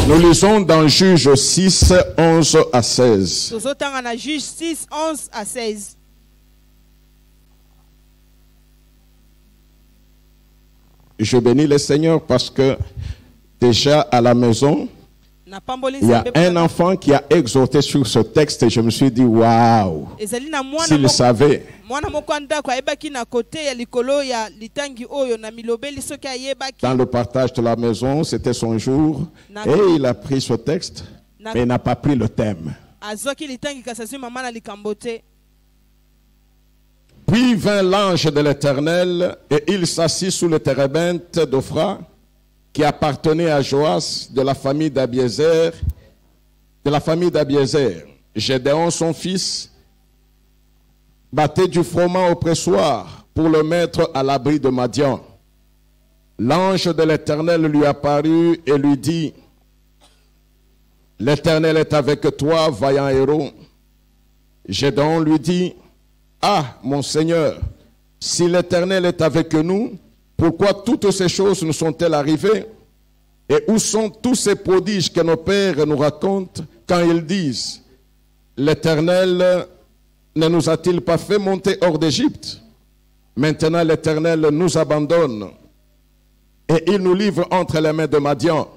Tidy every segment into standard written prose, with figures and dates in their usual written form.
Nous lisons dans Juge 6, 11 à 16. Juge 6, 11 à 16. Je bénis le Seigneur parce que déjà à la maison, il y a un enfant qui a exhorté sur ce texte et je me suis dit, waouh, s'il savait. Dans le partage de la maison, c'était son jour et il a pris ce texte, mais il n'a pas pris le thème. Puis vint l'ange de l'Éternel et il s'assit sous le térébinthe d'Ophra qui appartenait à Joas de la famille d'Abiézer. Gédéon, son fils, battait du froment au pressoir pour le mettre à l'abri de Madian. L'ange de l'Éternel lui apparut et lui dit, « L'Éternel est avec toi, vaillant héros. » Gédéon lui dit, « Ah, mon Seigneur, si l'Éternel est avec nous, pourquoi toutes ces choses nous sont-elles arrivées? Et où sont tous ces prodiges que nos pères nous racontent quand ils disent, l'Éternel ne nous a-t-il pas fait monter hors d'Égypte? Maintenant l'Éternel nous abandonne et il nous livre entre les mains de Madian.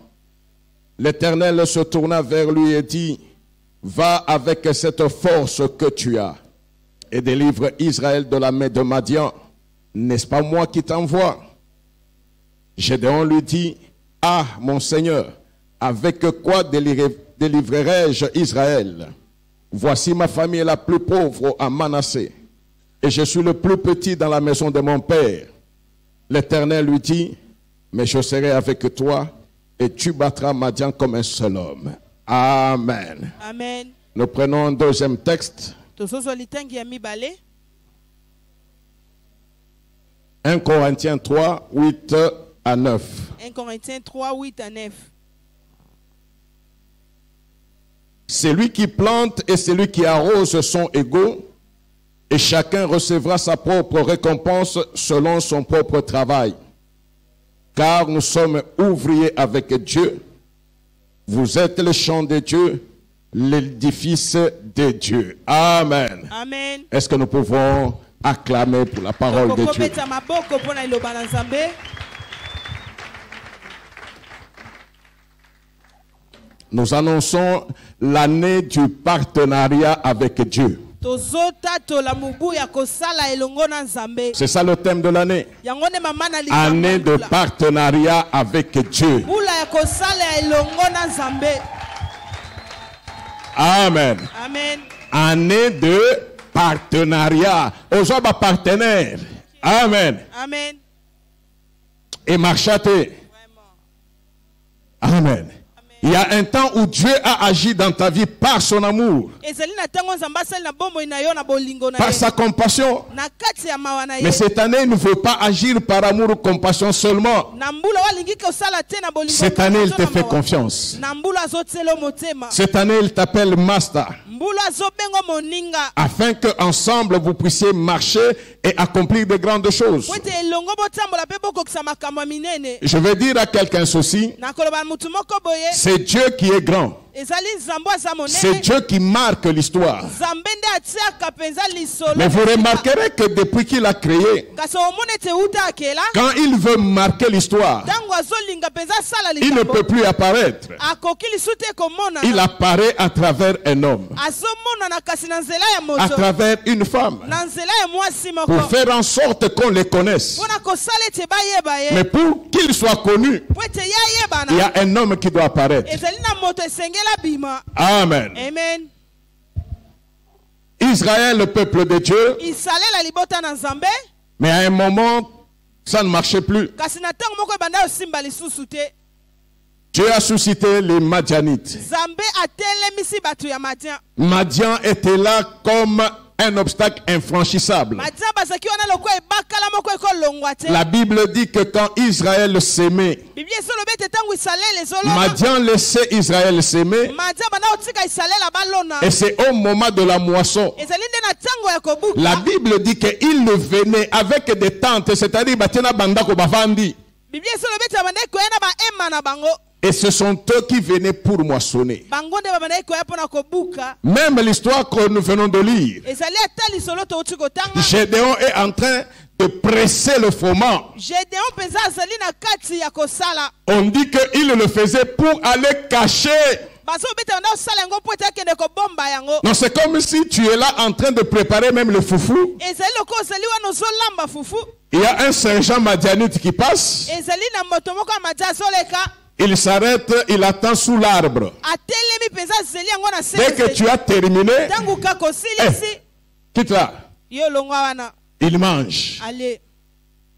L'Éternel se tourna vers lui et dit, va avec cette force que tu as et délivre Israël de la main de Madian. N'est-ce pas moi qui t'envoie? Gédéon lui dit, ah, mon Seigneur, avec quoi délivrerai-je Israël? Voici ma famille est la plus pauvre à Manassé, et je suis le plus petit dans la maison de mon père. L'Éternel lui dit, mais je serai avec toi, et tu battras Madian comme un seul homme. Amen. Amen. Nous prenons un deuxième texte. 1 Corinthiens 3, 8 à 9. 1 Corinthiens 3, 8 à 9. Celui qui plante et celui qui arrose sont égaux, et chacun recevra sa propre récompense selon son propre travail. Car nous sommes ouvriers avec Dieu. Vous êtes le champ de Dieu, l'édifice de Dieu. Amen. Amen. Est-ce que nous pouvons acclamer pour la parole de Dieu? Nous annonçons l'année du partenariat avec Dieu. C'est ça le thème de l'année. Année de partenariat avec Dieu. Amen. Amen. Année de partenariat. Aux hommes partenaires. Amen. Amen. Et marchate. Amen. Il y a un temps où Dieu a agi dans ta vie par son amour, par sa compassion. Mais cette année, il ne veut pas agir par amour ou compassion seulement. Cette année, il te fait confiance. Cette année, il t'appelle Master, afin qu'ensemble vous puissiez marcher et accomplir de grandes choses. Je vais dire à quelqu'un ceci, c'est Dieu qui est grand. C'est Dieu qui marque l'histoire. Mais vous remarquerez que depuis qu'il a créé, quand il veut marquer l'histoire, il ne peut plus apparaître. Il apparaît à travers un homme, à travers une femme, pour faire en sorte qu'on les connaisse. Mais pour qu'il soit connu, il y a un homme qui doit apparaître. Amen. Amen. Israël, le peuple de Dieu, mais à un moment, ça ne marchait plus. Dieu a suscité les Madianites. Madian était là comme un obstacle infranchissable. La Bible dit que quand Israël s'aimait, Madian laissait Israël s'aimer, et c'est au moment de la moisson. La Bible dit qu'il ne venait avec des tentes, c'est-à-dire Et ce sont eux qui venaient pour moissonner. bango nde babandaki koya mpo na kobuka. Même l'histoire que nous venons de lire. Ezali ata lisolo touti kotanga. Gédéon est en train de presser le froment. Gédéon penza azali na kati ya kosala. On dit qu'il le faisait pour aller cacher. Baso beta na osala yango po etakende kobomba yango. Non, c'est comme si tu es là en train de préparer même le foufou. Ezali loko ozali wana ozolamba fufu. Il y a un sergent madianite qui passe. Ezali na moto moko ya madia azoleka. Il s'arrête, il attend sous l'arbre. Atelemi penza azeli yango na se. Dès que tu as terminé, Tangu ka kosilisi. quitte là. Yo longwa wana. Il mange. Allez.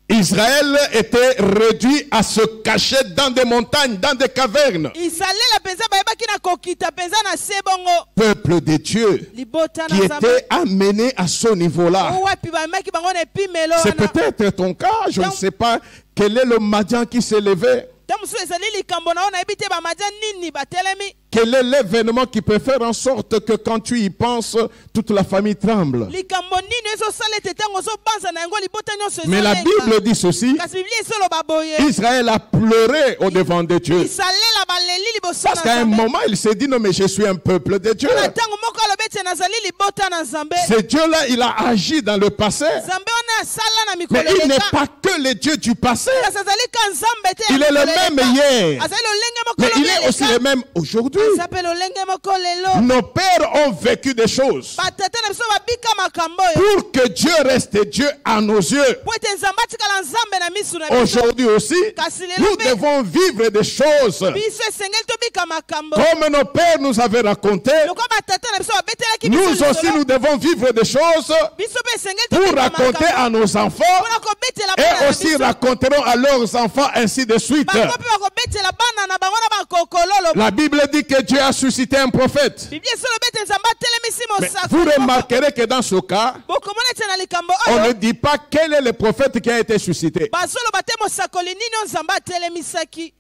Israël était réduit à se cacher dans des montagnes, dans des cavernes. Isalela penza bayebaki na kokita penza na se bongo. Peuple de Dieu Libota qui na Nzambe. était amené à ce niveau-là. Wapi bayemaki bango na epimelo C'est wana. peut-être ton cas, je ne sais pas quel est le Madian qui s'est levé. Tamusu ezali likambo na ona ebite ba madia nini batelemi. Quel est l'événement qui peut faire en sorte que quand tu y penses, toute la famille tremble? Likambo nini ezo sala tetango zo banza na yango libota nyonso. Mais la Bible dit ceci, Kasi Biblia esolo baboye. Israël a pleuré au devant de Dieu. Isalela baleli liboso na Parce qu'à un Nzambe. moment, il s'est dit, non mais je suis un peuple de Dieu. Na tango moko alobete nazali libota na Nzambe. Ce Dieu-là, il a agi dans le passé. Nzambe wana asala na mikolo Mais il n'est leka. pas que le Dieu du passé. Kasi azali ka Nzambe te. Il est le même hier. Azali lolenge moko Mais il lobeleka. est aussi le même aujourd'hui. Azape lolenge moko lelo. Nos pères ont vécu des choses Batata na biso babika makambo yo. pour que Dieu reste Dieu à nos yeux. Po ete Nzambe atikala Nzambe na misu na biso. Aujourd'hui aussi, Kasi lelo nous pe devons vivre des choses biso esengeli tobika makambo. comme nos pères nous avaient raconté. Loko batata na biso babetelaki Nous biso aussi, nous devons vivre des choses biso pe esengeli pour tobika raconter makambo. à nos enfants Mpona kobetela bana et na aussi biso. raconteront à leurs enfants ainsi de suite. Bango mpe bakobetela bana na bango na bakokololo. La Bible dit que Dieu a suscité un prophète. Biblia esolo bete Nzambe atelemisi Mais mosako. vous remarquerez que dans ce cas, Bokomona ete na likambo on ne oyo dit pas quel est le prophète qui a été suscité. bazoloba te mosakoli nini oyo Nzambe atelemisaki.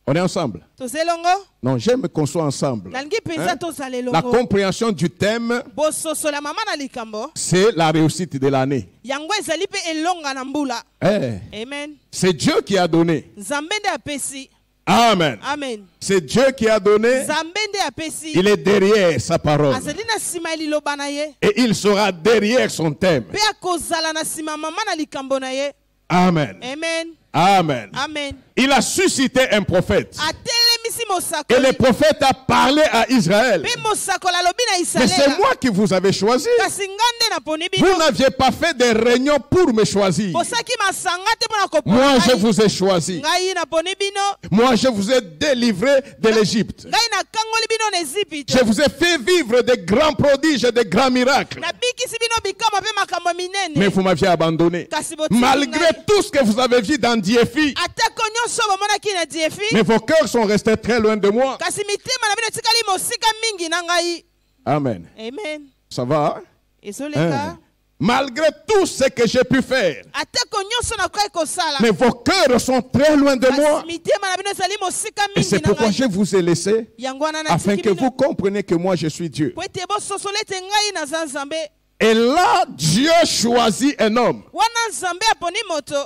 On est ensemble? Toza elongo Non, j'aime qu'on soit ensemble. nalingi mpenza Hein? tozala La elongo. compréhension du thème, Bososola mama na likambo c'est la réussite de l'année. yango ezali mpe elonga na mbula. Eh, Amen. c'est Dieu qui a donné. Nzambe nde apesi. Amen. Amen. C'est Dieu qui a donné. Nzambe nde apesi. Il est derrière sa parole. azali na nsima ya liloba na ye Et il sera derrière son thème. mpe akozala na nsima mama na likambo na ye. Amen. Amen. Amen. Amen. Il a suscité un prophète. atelemisi Et le mosakoli prophète a parlé à Israël. mpe mosakoli alobi na Mais c'est Isalela. moi qui vous avais choisi. Kasi nga nde naponi Vous bino. n'aviez pas fait des réunions pour me choisir. Bosaki masanga te mpona Moi, kopona je ngai. vous ai choisi. Ngai naponi bino. Moi, je vous ai délivré de l'Égypte. Ngai nakangoli bino na Ezipite. Je vous ai fait vivre de grands prodiges et de grands miracles. Nabikisi bino bikama mpe makambo Mais minene. vous m'aviez abandonné. Kasi botiki Malgré ngai. tout ce que vous avez vu dans Diefi. atako nyonso bomonaki na Diefi. Mais vos cœurs sont restés très loin de moi. Kasi mitema na bino etikali mosika mingi na ngai. Amen. Amen. Ça va? Ezoleka. Hein? Malgré tout ce que j'ai pu faire. atako nyonso nakoki kosala. Mais vos cœurs sont très loin de moi. Kasi mitema na bino ezali mosika Et c'est mingi na pourquoi ngai. je vous ai laissé. Yango wana Afin natiki que vous bino compreniez que moi je suis Dieu. po ete bososola ete ngai naza Nzambe. Et là, Dieu choisit un homme. Wana Nzambe aponi moto.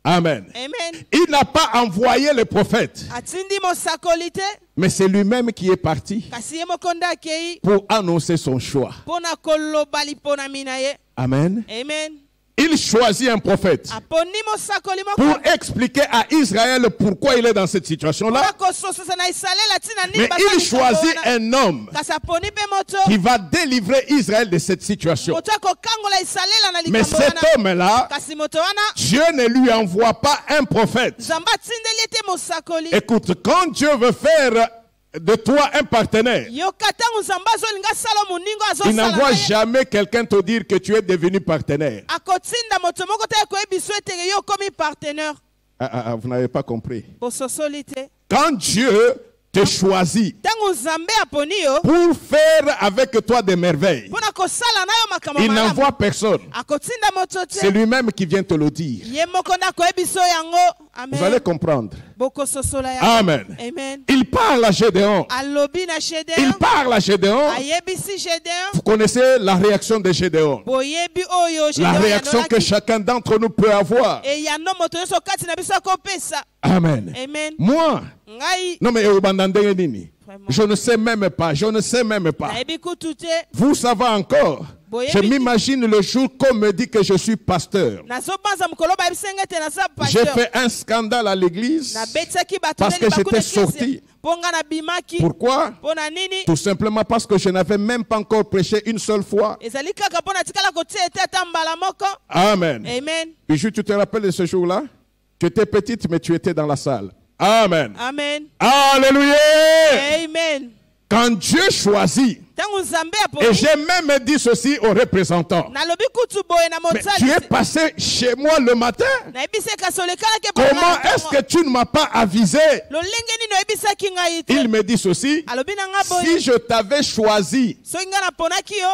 Amen. Amen. Il n'a pas envoyé le prophète. Atindi mosakoli te. Mais c'est lui-même qui est parti Kasi ye moko nde akei pour annoncer son choix. mpona koloba liponami na ye. Amen. Amen. Il choisit un prophète Aponi mosakoli moko pour expliquer à Israël pourquoi il est dans cette situation-là. mpona kososesa na Isalela ntina nini Mais baza il likambo choisit wana. un homme Kasi aponi mpe moto qui va délivrer Israël de cette situation. moto akokangola Isalela na Mais likambo cet wana. homme-là, Kasi moto wana Dieu ne lui envoie pas un prophète. Nzambe atindeli ete mosakoli. Écoute, quand Dieu veut faire de toi un partenaire, yoka ntango Nzambe azolinga asala moningo il azosala n'envoie na ye. jamais quelqu'un te dire que tu es devenu partenaire. akotinda moto moko te koyebiso ete yo okomi partenaire. Vous n'avez pas compris. bososoli te. Quand Dieu te choisit Ntango Nzambe aponi yo pour faire avec toi des merveilles, mpona kosala na yo makambo il malamu. n'envoie personne. akotinda moto C'est te. lui-même qui vient te le dire. ye moko nde akoyebiso yango. Amen. Vous allez comprendre. Bokososola ya. Amen. Amen. Il parle à Gédéon. Alobi na Gédéon. Il parle à Gédéon. Ayebisi Gédéon. Vous connaissez la réaction de Gédéon. Boyebi oyo La Gédéon réaction que chacun d'entre nous peut avoir. E yano moto yoso kati na biso kopesa. Amen. Amen. Moi, Ngai. non mais je ne sais même pas. Je ne sais même pas. Nayebi kutute. Vous savez encore. Je m'imagine le jour qu'on me dit que je suis pasteur. J'ai fait un scandale à l'église parce que j'étais sorti. Pourquoi? Tout simplement parce que je n'avais même pas encore prêché une seule fois. Amen. Amen. Et tu te rappelles de ce jour-là? Tu étais petite, mais tu étais dans la salle. Amen. Amen. Alléluia. Amen. Quand Dieu choisit, et j'ai même dit ceci aux représentants, mais tu es passé chez moi le matin. Comment est-ce que tu ne m'as pas avisé? Il me dit ceci, si je t'avais choisi,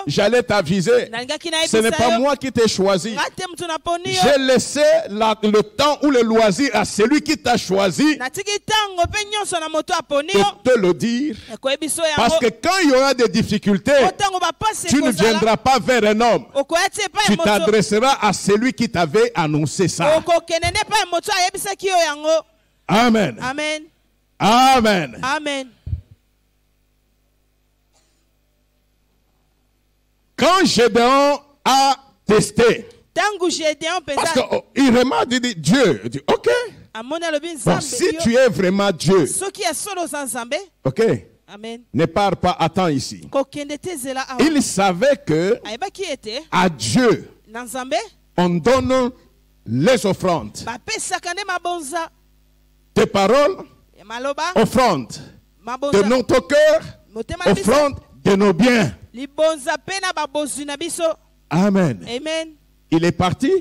j'allais t'aviser. Ce n'est pas moi qui t'ai choisi. J'ai laissé le temps ou le loisir à celui qui t'a choisi de te le dire. Parce que quand il y aura des difficultés, tu ne viendras pas vers un homme. Tu t'adresseras à celui qui t'avait annoncé ça. Amen. Amen. Amen. Amen. Quand Gédéon a testé, parce qu'il remarque, il dit Dieu, il dit, ok. Bon, si tu es vraiment Dieu, ok. Amen. Ne pars pas, attends ici. Il savait que à Dieu, on donne les offrandes. Tes paroles, offrandes. De notre cœur, offrandes de nos biens. Amen. Amen. Il est parti.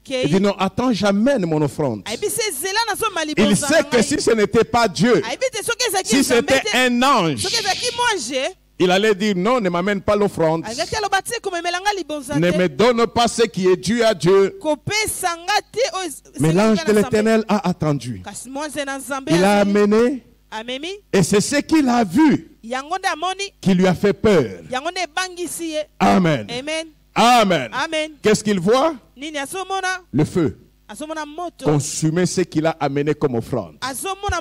Il dit non, attends, j'amène mon offrande. Il sait que si ce n'était pas Dieu, si c'était un ange, il allait dire non, ne m'amène pas l'offrande. Ne me donne pas ce qui est dû à Dieu. Mais l'ange de l'Éternel a attendu. Il a amené. Et c'est ce qu'il a vu qui lui a fait peur. Amen. Amen. Amen. Qu'est-ce qu'il voit? Le feu. Consumer ce qu'il a amené comme offrande.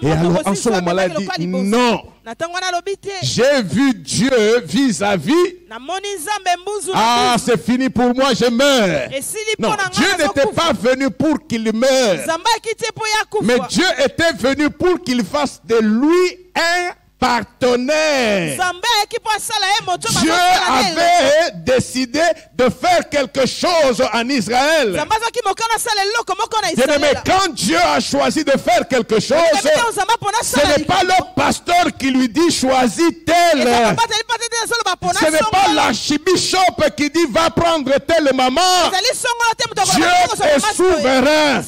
Et alors en ce moment-là, il dit non. J'ai vu Dieu vis-à-vis. Ah, c'est fini pour moi, je meurs. Non, Dieu n'était pas venu pour qu'il meure. Mais Dieu était venu pour qu'il fasse de lui un partenaire. Dieu avait décidé de faire quelque chose en Israël. Mais quand Dieu a choisi de faire quelque chose, ce n'est pas le pasteur qui lui dit choisis tel. Ce n'est pas l'archibishop qui dit va prendre telle maman. Dieu est souverain.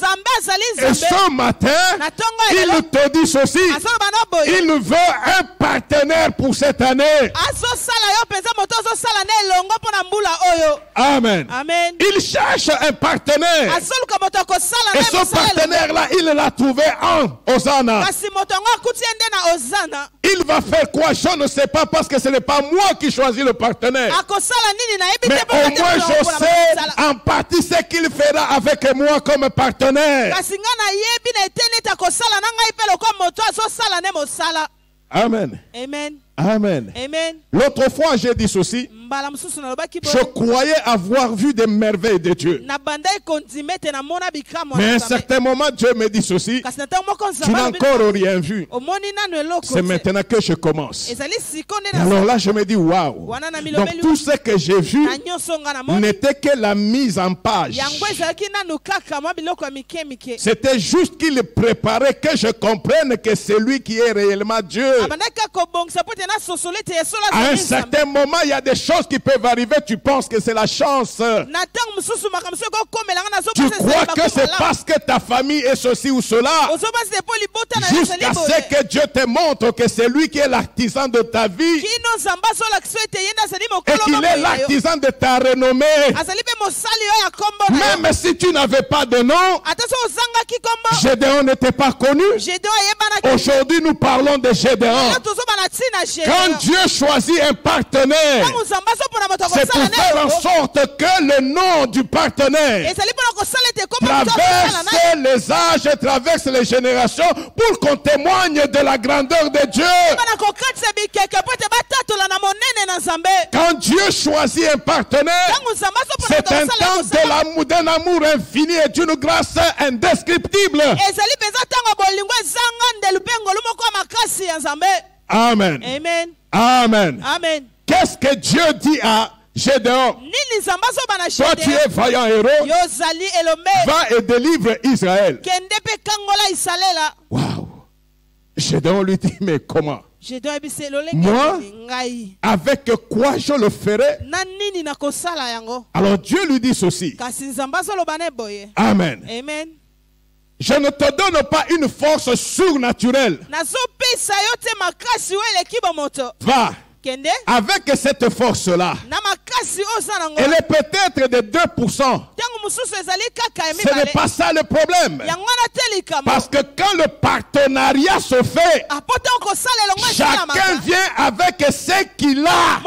Et ce matin, il te dit ceci. Il veut un partenaire pour cette année. Amen. Amen. Il cherche un partenaire. Et ce partenaire-là, il l'a trouvé en Hosanna. Il va faire quoi? Je ne sais pas parce que ce n'est pas moi qui choisis le partenaire. Mais au moins je sais en partie ce qu'il fera avec moi comme partenaire. Amen. Amen. Amen. Amen. L'autre fois, j'ai dit ceci. Je croyais avoir vu des merveilles de Dieu. Mais à un certain moment, Dieu me dit ceci. Tu n'as encore rien vu. C'est maintenant que je commence. Alors là, je me dis waouh. Donc tout ce que j'ai vu n'était que la mise en page. C'était juste qu'il préparait que je comprenne que c'est lui qui est réellement Dieu. À un certain moment, il y a des choses choses qui peuvent arriver, tu penses que c'est la chance. Tu crois que c'est parce que ta famille est ceci ou cela. Jusqu'à ce que Dieu te montre que c'est lui qui est l'artisan de ta vie. Et qu'il est l'artisan de ta renommée. Même si tu n'avais pas de nom, Gédéon n'était pas connu. Aujourd'hui, nous parlons de Gédéon. Quand Dieu choisit un partenaire, c'est pour faire en sorte que le nom du partenaire traverse les âges, traverse les générations, pour qu'on témoigne de la grandeur de Dieu. Quand Dieu choisit un partenaire, c'est un temps d'un amour infini et d'une grâce indescriptible. Amen. Amen. Amen. Amen. Qu'est-ce que Dieu dit à Gédéon? Toi, tu es vaillant héros. Va et délivre Israël. Waouh. Gédéon lui dit, mais comment? Moi, avec quoi je le ferai? Alors Dieu lui dit ceci. Amen. Amen. Je ne te donne pas une force surnaturelle. Va. Avec cette force-là, elle est peut-être de 2%. Ce n'est pas ça le problème. Parce que quand le partenariat se fait, chacun vient avec ce qu'il a.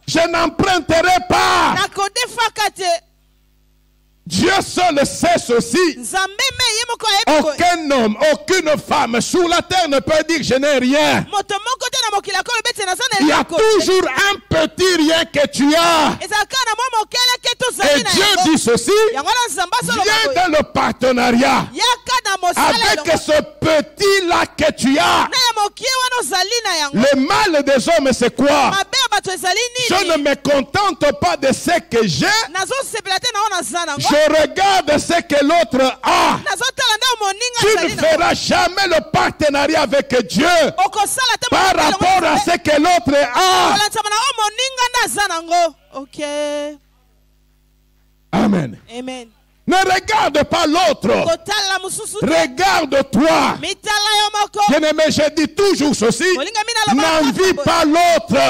Je n'emprunterai pas. Dieu seul sait ceci. Aucun homme, aucune femme sur la terre ne peut dire je n'ai rien. Il y a toujours un petit rien que tu as. Et Dieu dit ceci. Viens dans le partenariat avec ce petit là que tu as. Le mal des hommes, c'est quoi? Je ne me contente pas de ce que j'ai. Je regarde ce que l'autre a. Tu ne feras jamais le partenariat avec Dieu par rapport à ce que l'autre a. Amen. Amen. Ne regarde pas l'autre. Regarde-toi. Bien-aimé, je dis toujours ceci. N'envie pas l'autre.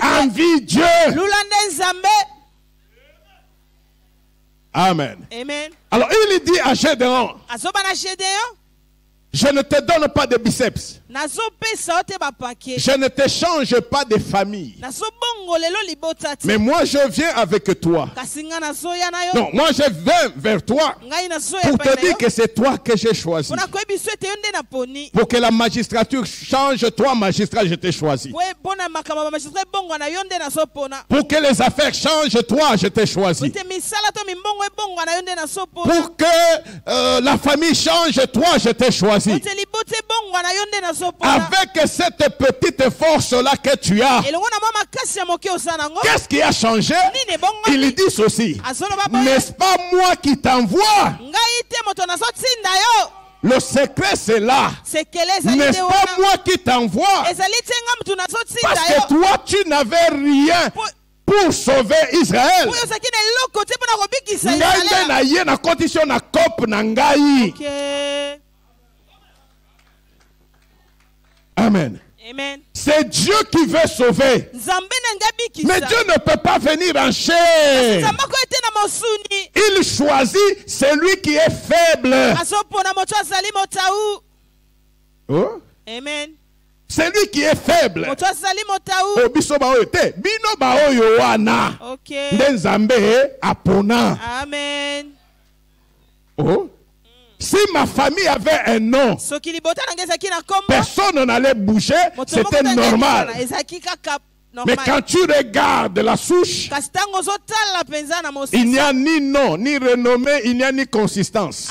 Envie Dieu. Amen. Amen. Alors il dit à Gédéon, je ne te donne pas de biceps. Je ne te change pas de famille. Mais moi je viens avec toi. Non, moi je viens vers toi pour te dire que c'est toi que j'ai choisi. Pour que la magistrature change, toi magistrat je t'ai choisi. Pour que les affaires changent, toi je t'ai choisi. Pour que la famille change, toi je t'ai choisi. Avec cette petite force-là que tu as, qu'est-ce qui a changé? Il dit ceci. N'est-ce pas moi qui t'envoie? Le secret c'est là. N'est-ce pas moi qui t'envoie? Parce que toi tu n'avais rien pour sauver Israël. Amen. Amen. C'est Dieu qui veut sauver. Mais Dieu ne peut pas venir en chair. Il choisit celui qui est faible. Oh? Amen. Celui qui est faible. Okay. Amen. Oh? Si ma famille avait un nom, personne n'allait bouger, c'était normal. Mais quand tu regardes la souche, il n'y a ni nom, ni renommée, il n'y a ni consistance.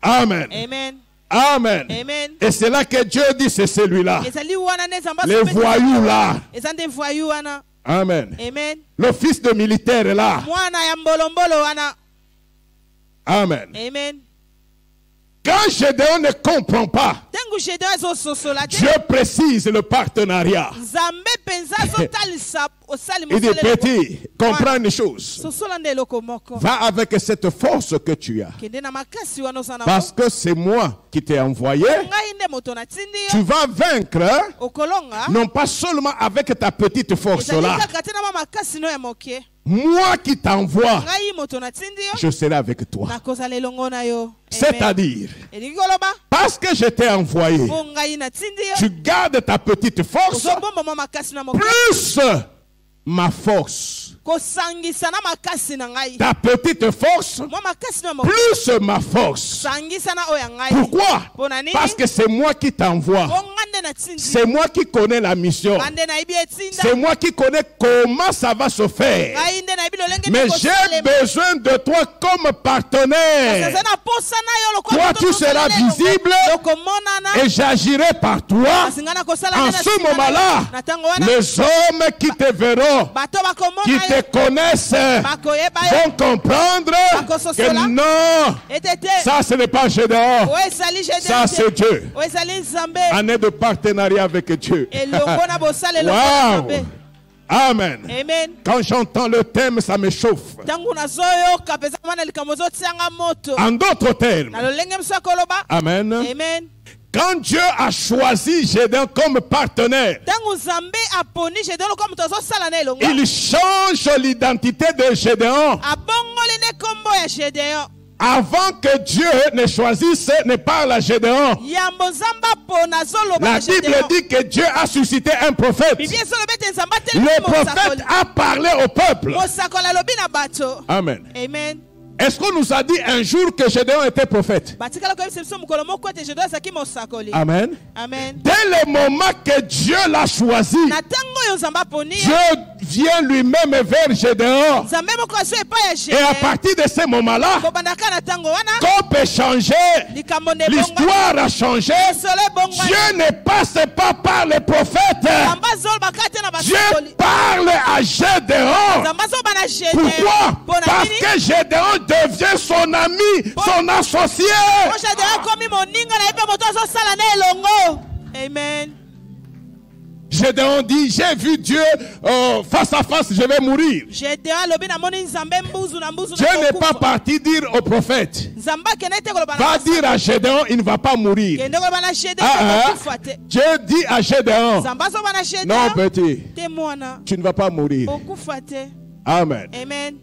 Amen. Amen. Amen. Amen. Et c'est là que Dieu dit, c'est celui-là. Les voyous là. Amen. Amen. Le fils de militaire est là. Amen. Amen. Quand Gédéon ne comprend pas, Tangu Gédéon ezososola te. Dieu précise le partenariat. Nzambe penza azotalisa osali Il dit, mosalelo. petit, comprends une chose. Sosola nde eloko moko. Va avec cette force que tu as. Kende na makasi wana oza nango. Parce que c'est moi qui t'ai envoyé. Ngai nde moto natindi Tu yo. vas vaincre, Okolonga. non pas seulement avec ta petite force Ezali là. kaka te na makasi no ya moke. Moi qui t'envoie, Ngai moto natindi yo. je serai avec toi. Nakozala elongo na yo. Amen. C'est-à-dire, Elingi koloba. parce que je t'ai envoyé, Po ngai natindi yo. tu gardes ta petite force, Ozobomba mwa makasi na moke. plus ma force. Kosangisa na makasi na ngai. Ta petite force, Mwa makasi na moke. plus ma force. Sangisa na oya ngai. Pourquoi? Pona nini? Parce que c'est moi qui t'envoie. Po ngande natindi. C'est moi qui connais la mission. Ngande na ibi etinda. C'est moi qui connais comment ça va se faire. Ngai nde na ibi lolenge Mais nde j'ai kosalema. besoin de toi comme partenaire. Sasa na posa na yo lokola Toi, moto tu seras tosalele visible lokomonana. et j'agirai par toi. Kasi nga na kosala En nde na ce nsima na moment-là, yo. Na tango wana, les hommes qui te verront, bato bakomona qui yo, te connaissent, bakoyeba yo, vont comprendre que non, ete te. ça ce n'est pas Gédéon, Oyo ezali Gédéon ça te. c'est Dieu. Oyo ezali Nzambe. Année de partenariat avec Dieu. Elongo na bosalelo ya Wow. Nzambe. Amen. Amen. Quand j'entends le thème, ça me chauffe. Tangu nazoyoka peza mwana likambo ezotianga moto. En d'autres termes, Na lolenge mosu ya koloba. Amen. Amen. Quand Dieu a choisi Gédéon comme partenaire, Tangu Nzambe aponi Gédéon lokola moto azosala na elongo. il change l'identité de Gédéon. Abongoli ne kombo ya Gédéon. Avant que Dieu ne choisisse, ne parle à Gédéon. Yambo Nzamba pona zoloba La na Bible Gédéon. dit que Dieu a suscité un prophète. Bibi ezoloba ete Nzambe atelemi Le prophète mosakoli. a parlé au peuple. Mosakoli alobi na bato. Amen. Amen. Est-ce qu'on nous a dit un jour que Gédéon était prophète? Batikala koyebisa biso mokolo moko ete Gédéon azalaki mosakoli. Amen. Amen. Dès le moment que Dieu l'a choisi, Na ntango oyo Nzambe aponi ye, Dieu vient lui-même vers Gédéon. Nzambe moko azo epai ya Et à Gédéon. partir de ce moment-là, Kobandaka na ntango wana, qu'on peut changer, likambo ne ebongwani. l'histoire a changé. Solo ebongwani. Dieu ne passe pas par les prophètes. Nzambe azolobaka te na Dieu basakoli. parle à Gédéon. Nzambe azoba na Gédéon. Pourquoi? Mpona Parce nini? que Gédéon devient son ami, son associé. Po Gédéon akomi moninga na ye mpe moto azosala na elongo. Amen. Gédéon dit, j'ai vu Dieu face à face, je vais mourir. Gédéon alobi namoni Nzambe mbuzu na mbuzu na Dieu n'est pas kokufa. parti dire au prophète, Nzambe akende te koloba na va basakoli. dire à Gédéon, il ne va pas mourir. Kende koloba na Gédéon Ah, ah. kokufa te. Dieu dit à Gédéon, Nzambe azoba na non Gédéon petit, te mwana tu ne vas pas mourir. okufa te. Amen. Amen.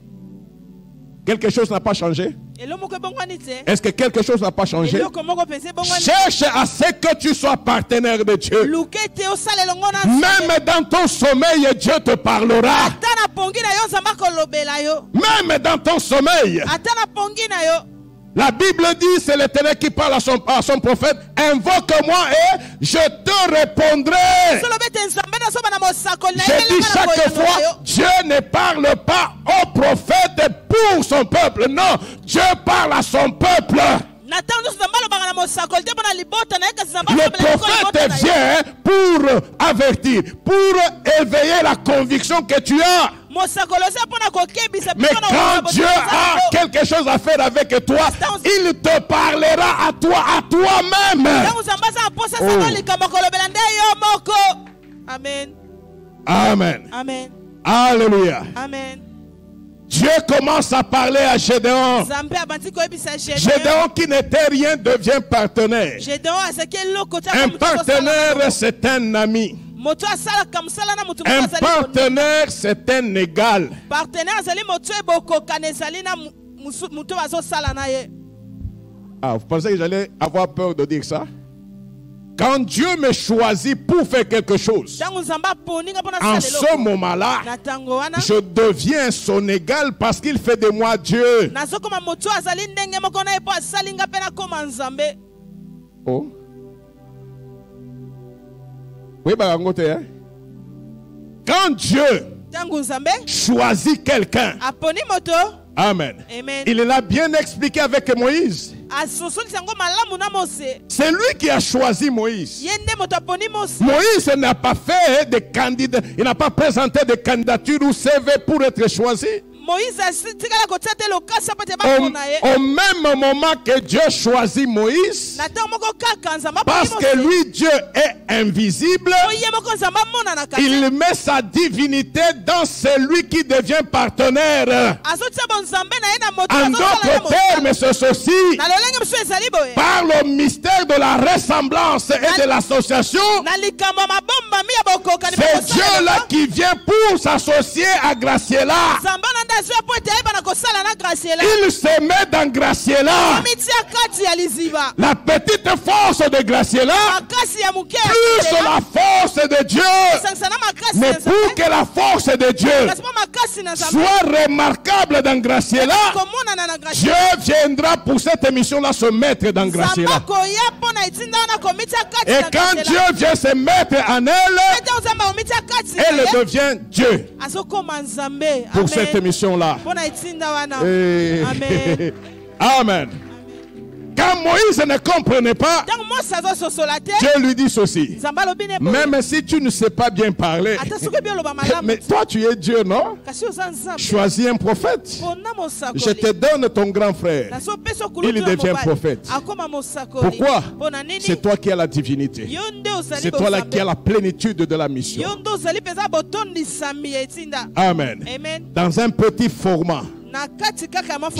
Quelque chose n'a pas changé? Elo moko ebongwani te. Est-ce que quelque chose n'a pas changé? Eloko moko mpenza ebongwani. Cherche à ce que tu sois partenaire de Dieu. Luke te osala elongo na Nzambe. Même dans ton sommeil, Dieu te parlera. Ata na pongi na yo Nzambe akolobela yo. Même dans ton sommeil. Ata na pongi na yo. La Bible dit, c'est l'Éternel qui parle à son prophète, invoque-moi et je te répondrai. Solo bete Nzambe na soba na mosakoli na Je dis chaque fois, Dieu ne parle pas au prophète pour son peuple. Non, Dieu parle à son peuple. Na tango Nzambe alobaka na mosakoli te mpona libota na ye kasi Nzambe Le alobela ye prophète libota na ye. vient pour avertir, pour éveiller la conviction que tu as. Mosakoli oza mpona kokebisa Mais quand Dieu a quelque chose à faire avec toi, il te parlera à toi-même. tango Nzambe aza na posa sango likambo akolobela nde yo moko. Amen. Amen. Amen. Alléluia. Amen. Dieu commence à parler à Gédéon. Nzambe abandi koyebisa Gédéon. Gédéon qui n'était rien devient partenaire. Gédéon azalaki eloko te Un partenaire, c'est un ami. moto asalaka mosala na moto Un moto azali partenaire, c'est un égal. partenaire azali moto ebokokana ezali na moto azosala na ye. Ah, vous pensez que j'allais avoir peur de dire ça? Quand Dieu me choisit pour faire quelque chose, Ntango Nzambe aponinga mpona en asala ce eloko moment-là, na ntango wana je deviens son égal parce qu'il fait de moi Dieu. nazokoma moto azali ndenge moko na ye mpo asalinga mpe nakoma Nzambe. Oh. Oui, Barangote, hein? Quand Dieu Ntango Nzambe choisit quelqu'un, aponi moto. Amen. Amen. Il l'a bien expliqué avec Moïse. asosolisa yango malamu na Mose. C'est lui qui a choisi Moïse. Ye nde moto aponi Mose. Moïse n'a pas fait de candidat, il n'a pas présenté de candidature ou CV pour être choisi. Au même moment que Dieu choisit Moïse, parce que lui, Dieu est invisible, il met sa divinité dans celui qui devient partenaire. En d'autres termes, c'est ceci. Par le mystère de la ressemblance et de l'association, c'est Dieu là qui vient pour s'associer à Graciela. Il se met dans Graciela. La petite force de Graciela, plus la force de Dieu. Mais pour que la force de Dieu soit remarquable dans Graciela, Dieu viendra pour cette émission-là se mettre dans Graciela. Et quand Dieu vient se mettre en elle, elle devient Dieu pour cette émission-là. Amen. Quand Moïse ne comprenait pas, Dieu lui dit ceci. Même si tu ne sais pas bien parler, mais toi tu es Dieu, non? Choisis un prophète. Je te donne ton grand frère. Il devient prophète. Pourquoi? C'est toi qui as la divinité. C'est toi là qui as la plénitude de la mission. Amen. Dans un petit format,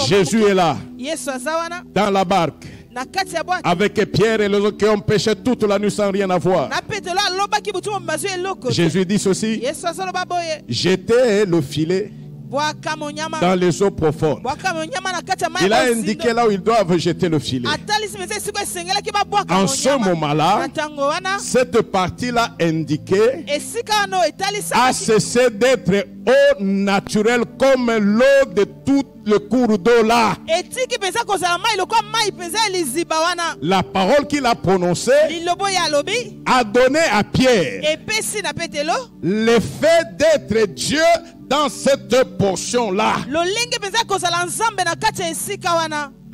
Jésus est là, dans la barque, avec Pierre et les autres qui ont pêché toute la nuit sans rien avoir. Jésus dit ceci: jetez le filet dans les eaux profondes. Il a indiqué là où ils doivent jeter le filet. En ce moment-là, cette partie-là indiquée a cessé d'être eau naturelle comme l'eau de tout le cours d'eau là. La parole qu'il a prononcée a donné à Pierre l'effet d'être Dieu dans cette portion-là.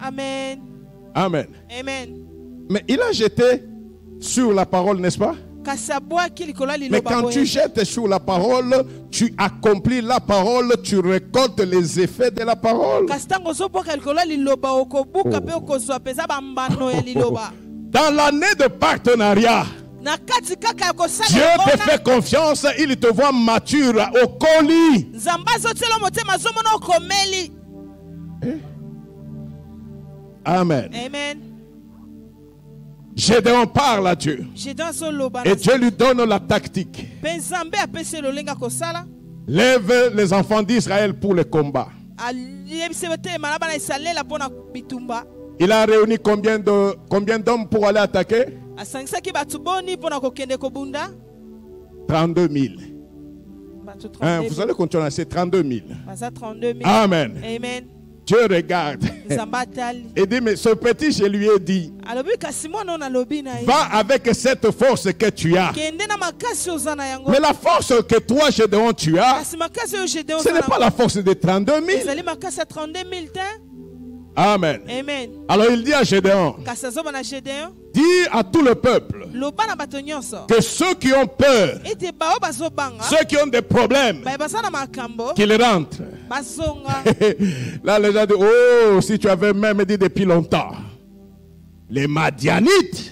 Amen. Amen. Amen. Mais il a jeté sur la parole, n'est-ce pas? Mais quand tu jettes sur la parole, tu accomplis la parole, tu récoltes les effets de la parole. Dans l'année de partenariat, Dieu te fait confiance, il te voit mature au colis. Amen. Amen. Gédéon parle à Dieu. Et Dieu lui donne la tactique. Lève les enfants d'Israël pour le combat. Il a réuni combien d'hommes pour aller attaquer? 32 000. Hein, vous allez continuer, c'est 32 000. Amen. Amen. Dieu regarde et dit, mais ce petit, je lui ai dit, va avec cette force que tu as. Mais la force que toi, Gédéon, tu as, ce n'est pas la force de 32 000. Amen. Amen. Alors il dit à Gédéon, dis à tout le peuple que ceux qui ont peur, ceux qui ont des problèmes, qu'ils rentrent. Là les gens disent, oh, si tu avais même dit depuis longtemps. Les Madianites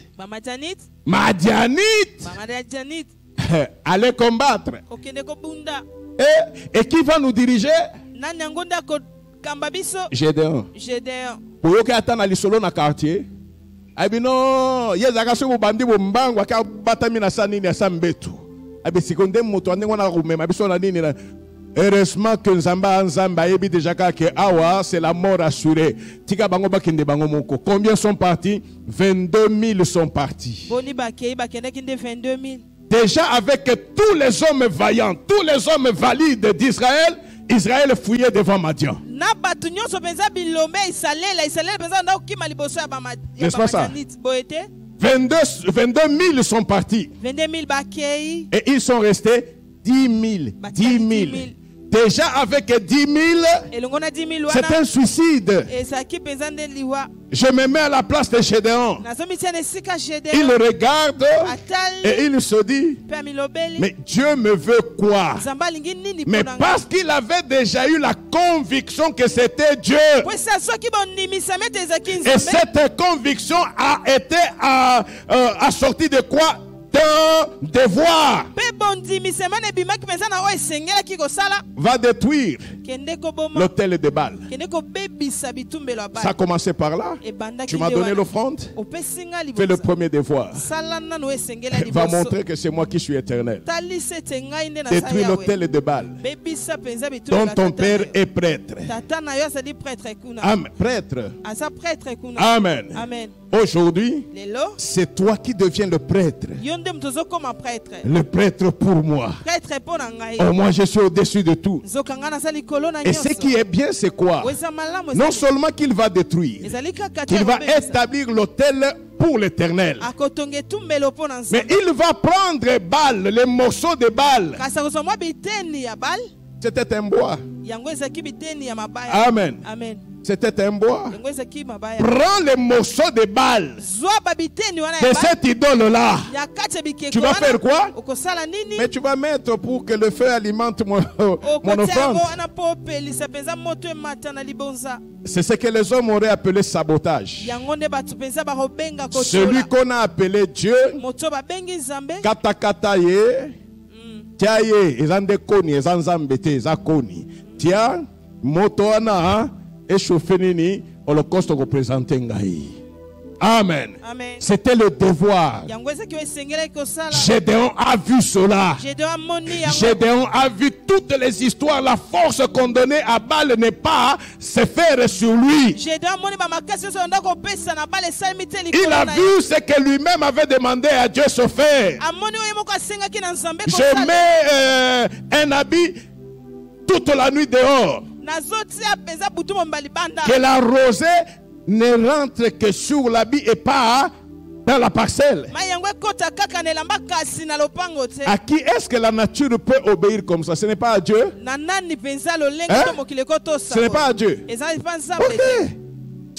allaient combattre. Et qui va nous diriger? Gédéon. Pour que attendre à l'isolo na quartier. Abino yezaka so bandi bombango ka batami na sanini ya sambetu. Abi sikonde moto ande ngona rumema biso na nini na. Heureusement que Nzamba yebi déjà que awa c'est la mort assurée. Tika bango bakende bango moko. Combien sont partis? 22 000 sont partis. Déjà avec tous les hommes vaillants, tous les hommes valides d'Israël, Israël fouillait devant Madian. N'est-ce pas ça? 22 000 sont partis. Et ils sont restés 10 000. 10 000. Déjà avec 10 000, elongo na 10 000 c'est wana un suicide. ezalaki mpenza nde liwa Je me mets à la place de Gédéon. nazomitia na esika Il Gédéon regarde atali et il se dit, mpe amilobeli mais Dieu me veut quoi? nzambe alingi nini Mais mpo na parce qu'il avait déjà eu la conviction que c'était Dieu. po esa soki bondimisami ete ezalaki Et nzambe cette conviction a été assortie de quoi? D'un devoir. mpe bondimisami wana ebimaki mpenza na oyo esengelaki kosala Va détruire kende koboma l'autel de Baal. kende kobebisa bitumbelo ya Ça a bana commencé par là. ebandaki Tu m'as nde donné wana. l'offrande. opesi nga Fais le liboso premier devoir. sala nano esengela Va liboso montrer que c'est moi qui suis éternel. talisa ete ngai nde Détruis nasala yawe l'autel de Baal, bebisa mpenza bitumbelo dont ya ton tata père na yo. est prêtre. tata na yo azali prêtre kuna Amen. Prêtre. aza prêtre kuna Amen. amen Aujourd'hui, lelo c'est toi qui deviens le prêtre. yo nde moto ozokoma prêtre Le prêtre pour moi. prêtre mpo na ngai Oh, moi, je suis au-dessus de tout. nzoka ngai naza likolo na Et ce qui nyonso est bien, c'est quoi? o eza malamu Non seulement qu'il va détruire, ezali kaka te qu'il va kobebisa. établir l'autel pour l'éternel. akotonga etumbelo mpo na Mais nzambe il va prendre Baal, les morceaux de Baal. kasi akozwa mwa biteni ya bale C'était un bois. yango ezalaki biteni ya mabaya Amen. amen C'était un bois. yango ezalaki mabaya Prends les morceaux de Baal zwa babiteni wana de ya bale cette idole-là. ya kati ya bikeko Tu vas wana, faire quoi? okosala nini Mais tu vas mettre pour que le feu alimente mon okotia offrande. yango wana mpo opelisa mpenza moto emata na libonza C'est ce que les hommes auraient appelé sabotage. yango nde bato mpenza bakobenga Celui kotola qu'on a appelé Dieu, moto babengi nzambe katakata ye, tia ye, eza nde koni, eza nzambe te, eza koni. Tia, moto wana, échauffé nini, holocauste représente ngai. Amen. amen C'était le devoir. yango ezaki oyo esengelaki kosala Gédéon a vu cela. Gédéon amoni yango Gédéon a vu toutes les histoires. La force qu'on donnait à Baal n'est pas se faire sur lui. Gédéon amoni bamakasi nyonso onda kopesa na bale esalemi te Il likolo a na ye vu ce que lui-même avait demandé à Dieu se faire. amoni oyo moko asengaki na nzambe Je kosala mets un habit toute la nuit dehors. nazotia mpenza butu momba libanda Que la rosée ne rentre que sur l'habit et pas dans la parcelle. mai yango ekota kaka na elamba kasi na lopango te À qui est-ce que la nature peut obéir comme ça? Ce n'est pas à Dieu. na nani mpenza lolenge Hein? to mokili Ce n'est pas à Dieu. eza mpa nzambe Ok. te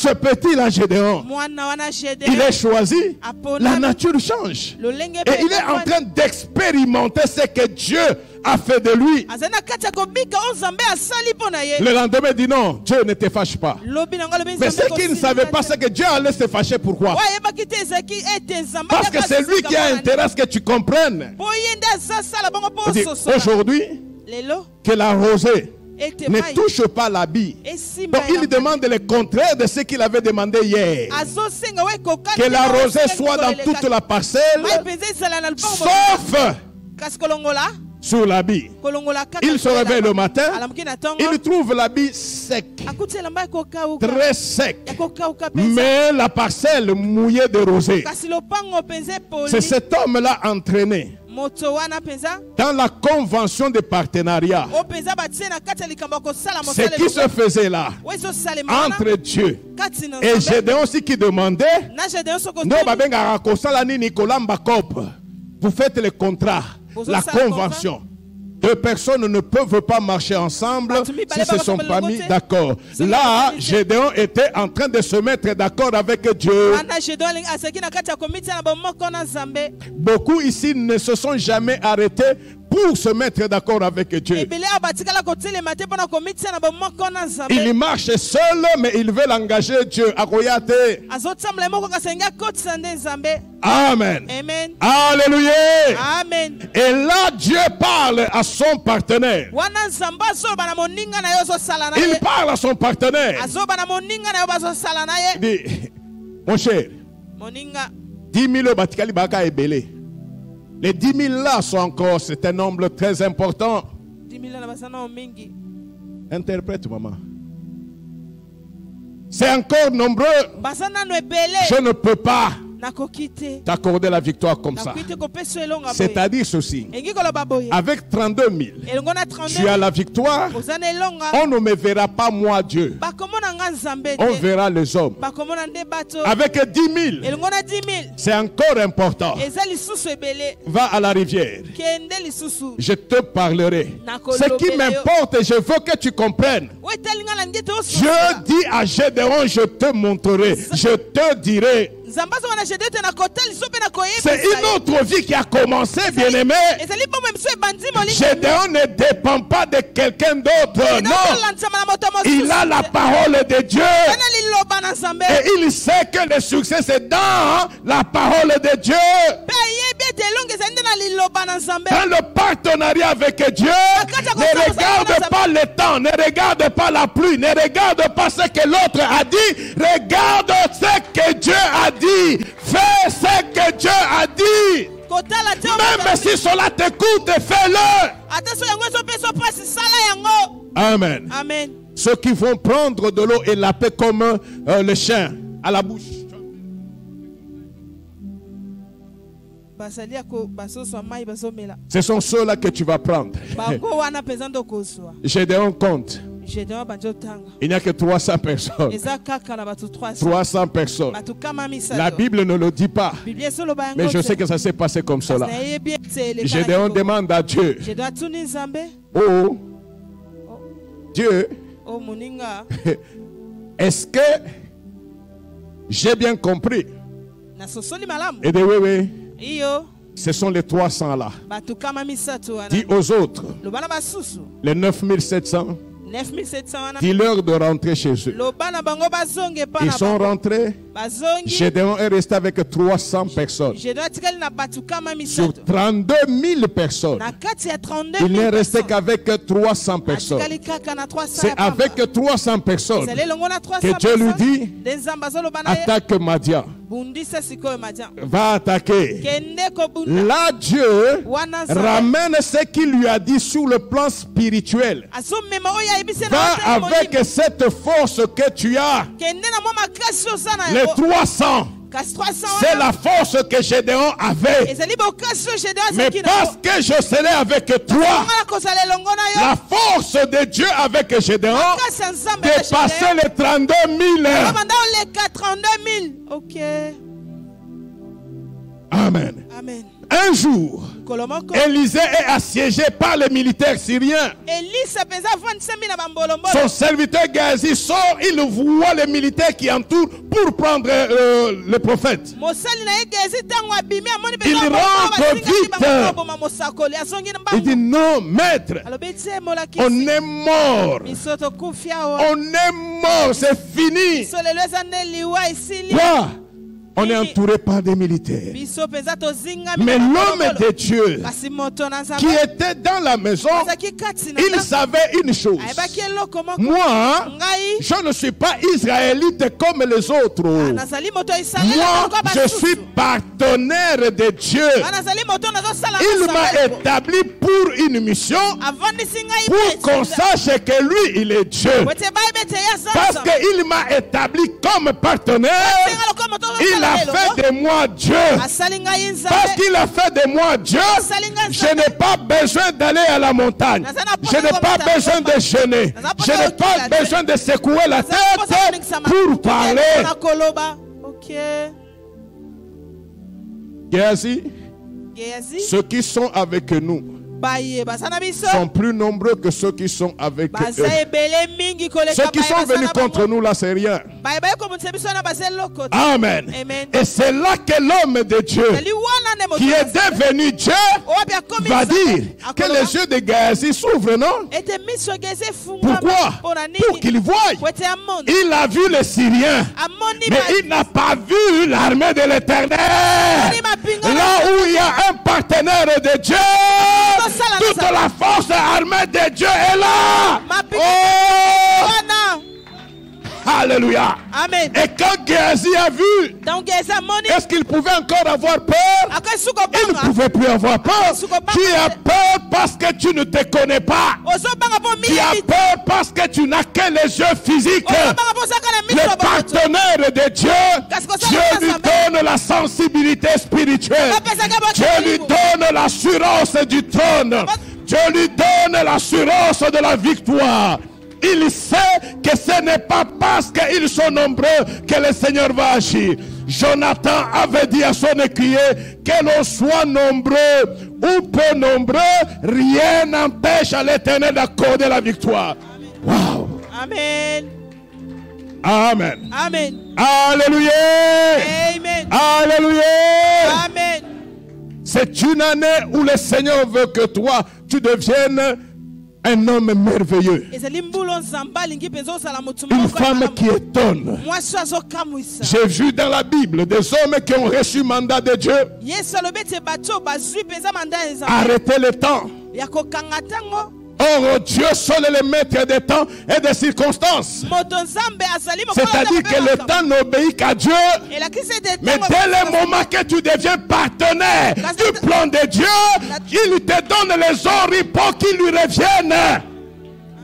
Ce petit-là, Gédéon, mwana wana il Gédéon est choisi. aponami La nature change. lolenge Et il est en train d'expérimenter ce que Dieu a fait de lui. azali na kati ya kobika oyo nzambe asali mpo na ye Le lendemain dit non, Dieu ne te fâche pas. lobi nango alobi Mais nzambe ce qu'il ne savait pas, c'est que Dieu allait se fâcher. Pourquoi? oyo ayebaki te ezalaki ete nzambe Parce que c'est lui qui a intérêt à ce que tu comprennes. po ye nde aza sala bango mpo Il dit, ososola aujourd'hui, lelo que la rosée ete ne mai touche pas l'habit. esimba Donc il demande le contraire de ce qu'il avait demandé hier. azosenga oyo ekokani Que la rosée soit dans toute la parcelle, mai mpenza ezala na lupango sauf kasi kolongola sur l'habit. kolongola kaka Il se réveille le matin, alamuki na ntongo il trouve l'habit sec, akuti elamba ekokauka très sec. ekokauka mpenza Mais la parcelle mouillée de rosée. kasi lopango mpenza C'est epoli cet homme-là entraîné moto wana mpenza dans la convention de partenariat. oyo mpenza batie na kati ya likambo ya kosala Ce qui se faisait là oyo ezosalema wana entre Dieu kati na et nzambe Gédéon aussi qui demandait, na Gédéon soko non, babengaka kosala nini kolamba kope. Vous faites le contrat, la convention. Deux personnes ne peuvent pas marcher ensemble si ce ne sont pas mis d'accord. Là, Gédéon était en train de se mettre d'accord avec Dieu. wana Gédéon aseki na kati ya komitia na bomoko na nzambe Beaucoup ici ne se sont jamais arrêtés pour se mettre d'accord avec Dieu. ebele ayo batikala kotelema te mpona komitia na bomoko na nzambe Ils marchent seuls, mais ils veulent engager Dieu. Akoyate. azotambola ye moko kasi alingi akotisa nde nzambe Amen. amen Alléluia. amen Et là, Dieu parle à son partenaire. wana nzambe azoloba na moninga na yo ozosala na Il ye parle à son partenaire. azoloba na moninga na yo bazosala na Il ye dit, mon cher, moninga 10 000 batikali baka ebele. Les 10 000 là sont encore, c'est un nombre très important. 10 000 na baza nao mingi Interprète, maman. C'est encore nombreux. baza nano ebele Je ne peux pas. t'accorder la victoire comme ça. C'est-à-dire ceci. Avec 32 000, tu as la victoire. On ne me verra pas moi Dieu. On verra les hommes. Avec 10 000, c'est encore important. Va à la rivière. Je te parlerai. Ce qui m'importe, je veux que tu comprennes. Dieu dit à Gédéon, je te montrerai, je te dirai. C'est une autre vie qui a commencé, bien-aimé. Gédéon ne dépend pas de quelqu'un d'autre. Non. Il a la parole de Dieu. Et il sait que le succès c'est dans la parole de Dieu. Dans le partenariat avec Dieu, ne regarde pas le temps, ne regarde pas la pluie, ne regarde pas ce que l'autre a dit, regarde ce que Dieu a dit. Fais ce que Dieu a dit. Même si cela t'écoute, fais-le. Amen. Amen. Ceux qui vont prendre de l'eau et laper comme le chien à la bouche. Ce sont ceux-là que tu vas prendre. Gédéon compte. Il n'y a que 300 personnes. 300 personnes. La Bible ne le dit pas. Mais je sais que ça s'est passé comme cela. Gédéon demande à Dieu. Oh, Dieu, est-ce que j'ai bien compris? Et dit oui. Ce sont les 300 là. Dis aux autres, les 9700. Dis-leur de rentrer chez eux. Ils sont rentrés. Gédéon est resté avec 300 personnes. Sur 32 000 personnes, il n'est resté qu'avec 300 personnes. C'est avec 300 personnes que Dieu lui dit, attaque Madian. Va attaquer. Là, Dieu ramène ce qu'il lui a dit sur le plan spirituel. Va avec cette force que tu as. Les 300. C'est la force que Gédéon avait. Mais parce que je serai avec toi, la force de Dieu avec Gédéon dépassait les 32 000. Ok. Amen. Amen. Un jour, Élisée est assiégé par les militaires syriens. Son serviteur Géasi sort, il voit les militaires qui entourent pour prendre le prophète. Il rentre vite. Il dit non, maître, on est mort. On est mort, c'est fini. Quoi? On est entouré par des militaires. Mais l'homme de Dieu qui était dans la maison, il savait une chose. Moi, je ne suis pas israélite comme les autres. Moi, je suis partenaire de Dieu. Il m'a établi pour une mission, pour qu'on sache que lui, il est Dieu. Parce qu'il m'a établi comme partenaire, il a fait de moi Dieu. Parce qu'il a fait de moi Dieu, je n'ai pas besoin d'aller à la montagne. Je n'ai pas besoin de jeûner. Je n'ai pas besoin de secouer la tête pour parler. Géasi, ceux qui sont avec nous sont plus nombreux que ceux qui sont avec eux. Ceux qui sont venus contre nous là, c'est rien. Amen. Et c'est là que l'homme de Dieu qui est devenu Dieu va dire que les yeux de Géasi s'ouvrent, non? Pourquoi? Pour qu'il voie. Il a vu les Syriens, mais il n'a pas vu l'armée de l'Éternel. Là où il y a un partenaire de Dieu, toute la force armée de Dieu est là. Oh! Alléluia. Amen. Et quand Géasi a vu, est-ce qu'il pouvait encore avoir peur? Il ne pouvait plus avoir peur. Tu as peur parce que tu ne te connais pas. Tu as peur parce que tu n'as que les yeux physiques. Le partenaire de Dieu, Dieu lui donne la santé. sensibilité spirituelle. Dieu lui donne l'assurance du trône. Dieu lui donne l'assurance de la victoire. Il sait que ce n'est pas parce qu'ils sont nombreux que le Seigneur va agir. Jonathan avait dit à son écuyer, que l'on soit nombreux ou peu nombreux, rien n'empêche à l'Éternel d'accorder la victoire. Wow. Amen. Amen. Amen. Alléluia. Amen. Alléluia. Amen. C'est une année où le Seigneur veut que toi, tu deviennes un homme merveilleux. Une femme qui étonne. J'ai vu dans la Bible des hommes qui ont reçu mandat de Dieu arrêter le temps. Or, Dieu seul est le maître des temps et des circonstances. C'est-à-dire que le temps n'obéit qu'à Dieu. Mais dès le moment que tu deviens partenaire du plan de Dieu, il te donne les oripeaux qui lui reviennent.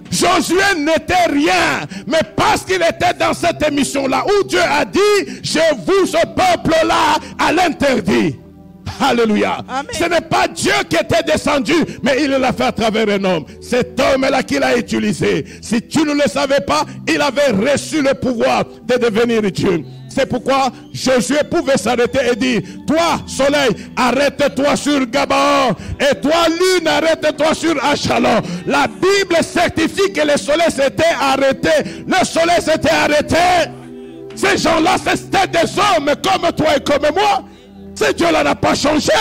Josué n'était rien, mais parce qu'il était dans cette émission-là où Dieu a dit, je vous, ce peuple-là, à l'interdit. Alléluia. Amen. Ce n'est pas Dieu qui était descendu, mais il l'a fait à travers un homme. Cet homme-là qu'il a utilisé. Si tu ne le savais pas, il avait reçu le pouvoir de devenir Dieu. C'est pourquoi Josué pouvait s'arrêter et dire, toi, soleil, arrête-toi sur Gabaon. Et toi, lune, arrête-toi sur Achalon. La Bible certifie que le soleil s'était arrêté. Le soleil s'était arrêté. Ces gens-là, c'était des hommes comme toi et comme moi. Si Dieu-là n'a pas changé,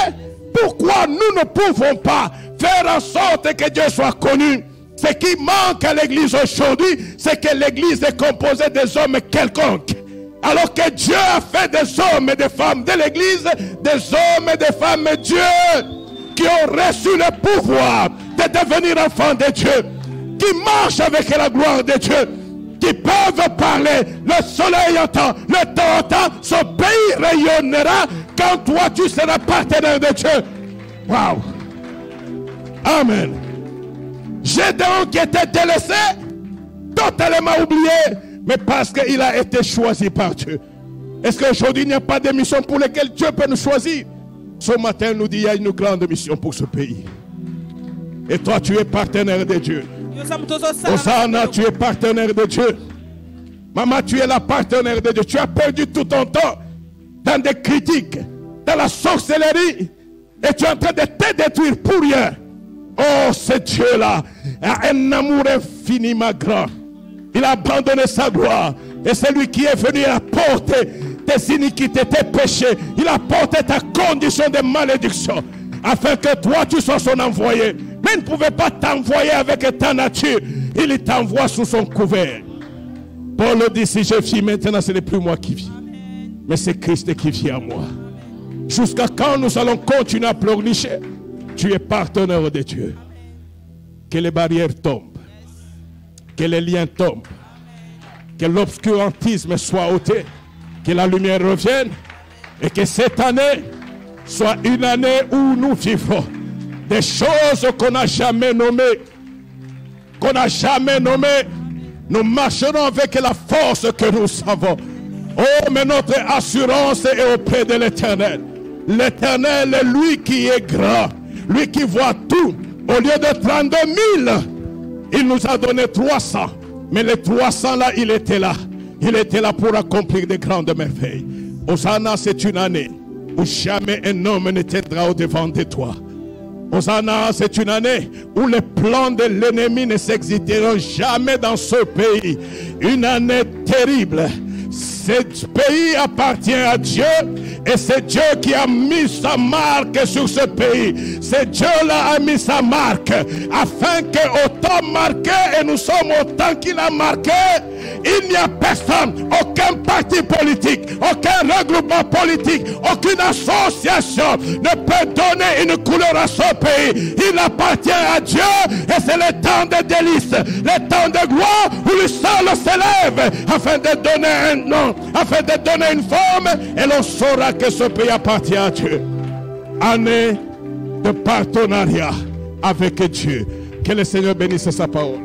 pourquoi nous ne pouvons pas faire en sorte que Dieu soit connu? Ce qui manque à l'église aujourd'hui, c'est que l'église est composée des hommes quelconques. Alors que Dieu a fait des hommes et des femmes de l'église, des hommes et des femmes de Dieu, qui ont reçu le pouvoir de devenir enfants de Dieu, qui marchent avec la gloire de Dieu, qui peuvent parler. Le soleil entend, le temps entend, son pays rayonnera quand toi tu seras partenaire de Dieu. Wow. Amen. Gédéon qui était délaissé, totalement oublié, mais parce qu'il a été choisi par Dieu. Est-ce qu'aujourd'hui il n'y a pas de mission pour lesquelles Dieu peut nous choisir? Ce matin il nous dit il y a une grande mission pour ce pays. Et toi tu es partenaire de Dieu. Hosanna, tu es partenaire de Dieu. Maman, tu es la partenaire de Dieu. Tu as perdu tout ton temps dans des critiques, dans la sorcellerie, et tu es en train de te détruire pour rien. Oh, ce Dieu-là a un amour infiniment grand. Il a abandonné sa gloire. Et c'est lui qui est venu apporter tes iniquités, tes péchés. Il a porté ta condition de malédiction, afin que toi tu sois son envoyé. Mais il ne pouvait pas t'envoyer avec ta nature. Il t'envoie sous son couvert. Paul dit, si je vis maintenant, ce n'est plus moi qui vis, mais c'est Christ qui vit en moi. Jusqu'à quand nous allons continuer à pleurnicher? Tu es partenaire de Dieu. Que les barrières tombent, que les liens tombent, que l'obscurantisme soit ôté, que la lumière revienne, et que cette année soit une année où nous vivons des choses qu'on n'a jamais nommées. Nous marcherons avec la force que nous avons. Oh, mais notre assurance est auprès de l'Éternel. L'Éternel est lui qui est grand, lui qui voit tout. Au lieu de 32 000, il nous a donné 300. Mais les 300 là, il était là. Il était là pour accomplir de grandes merveilles. Hosanna, c'est une année où jamais un homme ne tiendra au devant de toi. Hosanna, c'est une année où les plans de l'ennemi ne s'exécuteront jamais dans ce pays. Une année terrible. Ce pays appartient à Dieu et c'est Dieu qui a mis sa marque sur ce pays. C'est Dieu-là a mis sa marque afin qu'autant marqué, et nous sommes autant qu'il a marqué, il n'y a personne, aucun parti politique, aucun regroupement politique, aucune association ne peut donner une couleur à ce pays. Il appartient à Dieu et c'est le temps de délices, le temps de gloire où le sol s'élève afin de donner un nom, afin de donner une forme, et l'on saura que ce pays appartient à Dieu. Année de partenariat avec Dieu. Que le Seigneur bénisse sa parole.